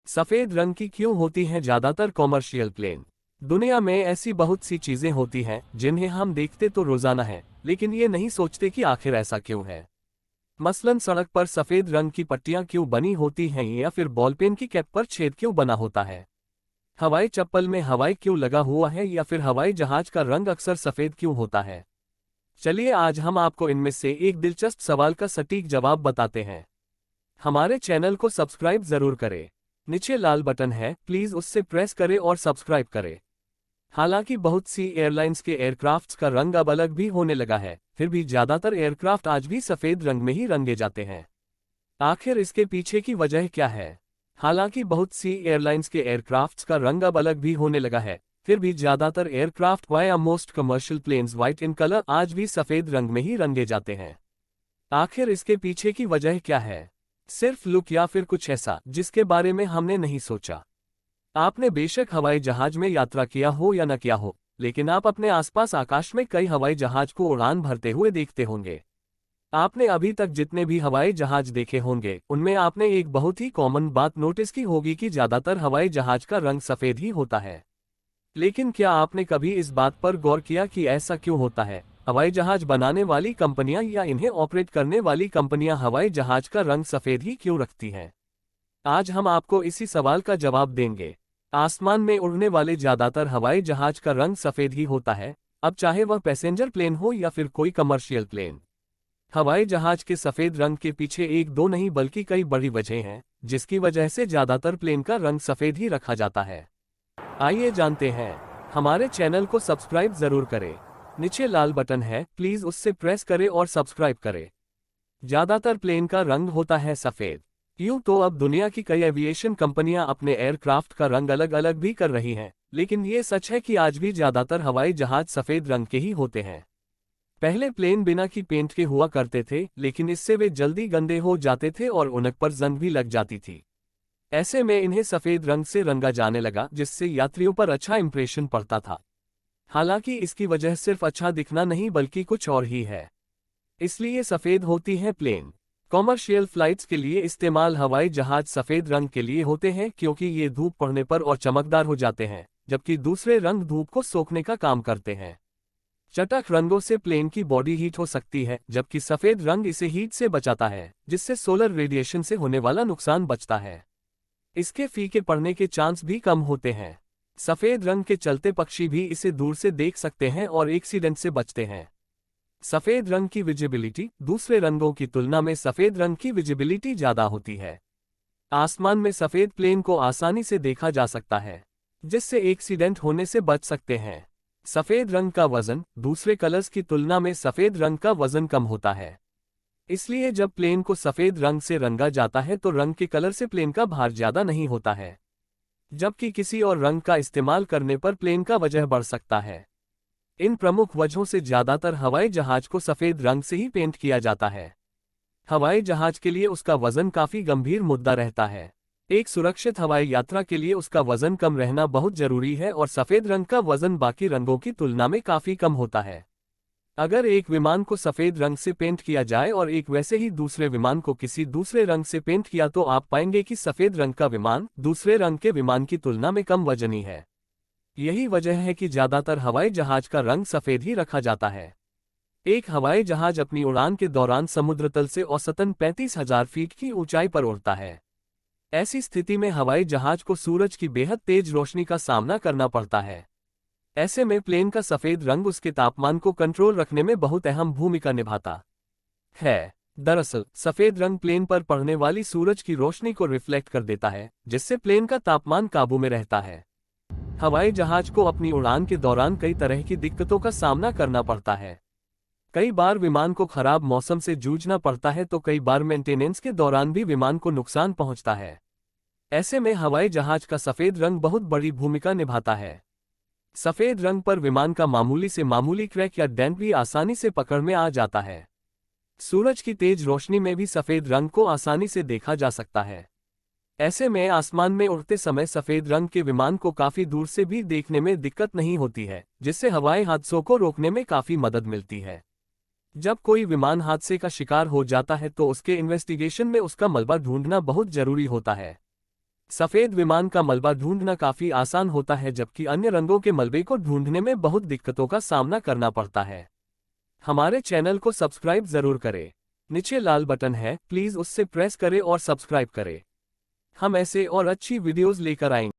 सफेद रंग की क्यों होती हैं ज्यादातर कॉमर्शियल प्लेन? दुनिया में ऐसी बहुत सी चीजें होती हैं जिन्हें हम देखते तो रोजाना हैं, लेकिन ये नहीं सोचते कि आखिर ऐसा क्यों है। मसलन सड़क पर सफेद रंग की पट्टियां क्यों बनी होती हैं, या फिर बॉलपेन की कैप पर छेद क्यों बना होता है। हवाई चप्पल में हवाई क्यों लगा हुआ है, या फिर हवाई जहाज का रंग अक्सर सफेद क्यों होता है। चलिए आज हम आपको इनमें से एक दिलचस्प सवाल का सटीक जवाब बताते हैं। हमारे चैनल को सब्सक्राइब जरूर करें। नीचे लाल बटन है, प्लीज उससे प्रेस करें और सब्सक्राइब करें। हालांकि बहुत सी एयरलाइंस के एयरक्राफ्ट्स का रंग अब अलग भी होने लगा है, फिर भी ज्यादातर एयरक्राफ्ट आज भी सफेद रंग में ही रंगे जाते हैं। आखिर इसके पीछे की वजह क्या है? हालांकि बहुत सी एयरलाइंस के एयरक्राफ्ट्स का रंग अब अलग भी होने लगा है, फिर भी ज्यादातर aircraft via most commercial planes white in colour आज भी सफेद रंग में ही रंगे जाते हैं। आखिर इसके पीछे की वजह क्या है? सिर्फ लुक, या फिर कुछ ऐसा जिसके बारे में हमने नहीं सोचा? आपने बेशक हवाई जहाज में यात्रा किया हो या न किया हो, लेकिन आप अपने आसपास आकाश में कई हवाई जहाज को उड़ान भरते हुए देखते होंगे। आपने अभी तक जितने भी हवाई जहाज देखे होंगे, उनमें आपने एक बहुत ही कॉमन बात नोटिस की होगी कि ज्यादातर हवाई जहाज का रंग सफेद ही होता है। लेकिन क्या आपने कभी इस बात पर गौर किया कि ऐसा क्यों होता है? हवाई जहाज बनाने वाली कंपनियां या इन्हें ऑपरेट करने वाली कंपनियां हवाई जहाज का रंग सफेद ही क्यों रखती हैं? आज हम आपको इसी सवाल का जवाब देंगे। आसमान में उड़ने वाले ज्यादातर हवाई जहाज का रंग सफेद ही होता है, अब चाहे वह पैसेंजर प्लेन हो या फिर कोई कमर्शियल प्लेन। हवाई जहाज के सफेद रंग के पीछे एक दो नहीं बल्कि कई बड़ी वजह हैं, जिसकी वजह से ज्यादातर प्लेन का रंग सफेद ही रखा जाता है। आइए जानते हैं। हमारे चैनल को सब्सक्राइब जरूर करें। नीचे लाल बटन है, प्लीज उससे प्रेस करें और सब्सक्राइब करें। ज्यादातर प्लेन का रंग होता है सफेद। यूं तो अब दुनिया की कई एविएशन कंपनियां अपने एयरक्राफ्ट का रंग अलग अलग भी कर रही हैं, लेकिन ये सच है कि आज भी ज्यादातर हवाई जहाज सफेद रंग के ही होते हैं। पहले प्लेन बिना की पेंट के हुआ करते थे, लेकिन इससे वे जल्दी गंदे हो जाते थे और उनक पर जंग भी लग जाती थी। ऐसे में इन्हें सफेद रंग से रंगा जाने लगा, जिससे यात्रियों पर अच्छा इंप्रेशन पड़ता था। हालांकि इसकी वजह सिर्फ अच्छा दिखना नहीं बल्कि कुछ और ही है। इसलिए सफेद होती हैं प्लेन। कॉमर्शियल फ्लाइट्स के लिए इस्तेमाल हवाई जहाज सफेद रंग के लिए होते हैं, क्योंकि ये धूप पड़ने पर और चमकदार हो जाते हैं, जबकि दूसरे रंग धूप को सोखने का काम करते हैं। चटक रंगों से प्लेन की बॉडी हीट हो सकती है, जबकि सफेद रंग इसे हीट से बचाता है, जिससे सोलर रेडिएशन से होने वाला नुकसान बचता है। इसके फीके पड़ने के चांस भी कम होते हैं। सफेद रंग के चलते पक्षी भी इसे दूर से देख सकते हैं और एक्सीडेंट से बचते हैं। सफेद रंग की विजिबिलिटी दूसरे रंगों की तुलना में सफेद रंग की विजिबिलिटी ज्यादा होती है। आसमान में सफेद प्लेन को आसानी से देखा जा सकता है, जिससे एक्सीडेंट होने से बच सकते हैं। सफेद रंग का वजन दूसरे कलर्स की तुलना में सफेद रंग का वजन कम होता है। इसलिए जब प्लेन को सफेद रंग से रंगा जाता है तो रंग के कलर से प्लेन का भार ज्यादा नहीं होता है, जबकि किसी और रंग का इस्तेमाल करने पर प्लेन का वजन बढ़ सकता है। इन प्रमुख वजहों से ज्यादातर हवाई जहाज को सफेद रंग से ही पेंट किया जाता है। हवाई जहाज के लिए उसका वजन काफी गंभीर मुद्दा रहता है। एक सुरक्षित हवाई यात्रा के लिए उसका वजन कम रहना बहुत जरूरी है, और सफेद रंग का वजन बाकी रंगों की तुलना में काफी कम होता है। अगर एक विमान को सफेद रंग से पेंट किया जाए और एक वैसे ही दूसरे विमान को किसी दूसरे रंग से पेंट किया, तो आप पाएंगे कि सफेद रंग का विमान दूसरे रंग के विमान की तुलना में कम वजनी है। यही वजह है कि ज्यादातर हवाई जहाज का रंग सफेद ही रखा जाता है। एक हवाई जहाज अपनी उड़ान के दौरान समुद्र तल से औसतन 35,000 फीट की ऊंचाई पर उड़ता है। ऐसी स्थिति में हवाई जहाज को सूरज की बेहद तेज रोशनी का सामना करना पड़ता है। ऐसे में प्लेन का सफेद रंग उसके तापमान को कंट्रोल रखने में बहुत अहम भूमिका निभाता है। दरअसल सफेद रंग प्लेन पर पड़ने वाली सूरज की रोशनी को रिफ्लेक्ट कर देता है, जिससे प्लेन का तापमान काबू में रहता है। हवाई जहाज को अपनी उड़ान के दौरान कई तरह की दिक्कतों का सामना करना पड़ता है। कई बार विमान को खराब मौसम से जूझना पड़ता है, तो कई बार मेंटेनेंस के दौरान भी विमान को नुकसान पहुंचता है। ऐसे में हवाई जहाज का सफेद रंग बहुत बड़ी भूमिका निभाता है। सफेद रंग पर विमान का मामूली से मामूली क्रैक या डेंट भी आसानी से पकड़ में आ जाता है। सूरज की तेज रोशनी में भी सफेद रंग को आसानी से देखा जा सकता है। ऐसे में आसमान में उड़ते समय सफेद रंग के विमान को काफी दूर से भी देखने में दिक्कत नहीं होती है, जिससे हवाई हादसों को रोकने में काफी मदद मिलती है। जब कोई विमान हादसे का शिकार हो जाता है तो उसके इन्वेस्टिगेशन में उसका मलबा ढूंढना बहुत जरूरी होता है। सफेद विमान का मलबा ढूंढना काफी आसान होता है, जबकि अन्य रंगों के मलबे को ढूंढने में बहुत दिक्कतों का सामना करना पड़ता है। हमारे चैनल को सब्सक्राइब जरूर करें। नीचे लाल बटन है, प्लीज उससे प्रेस करें और सब्सक्राइब करें। हम ऐसे और अच्छी वीडियोस लेकर आएंगे।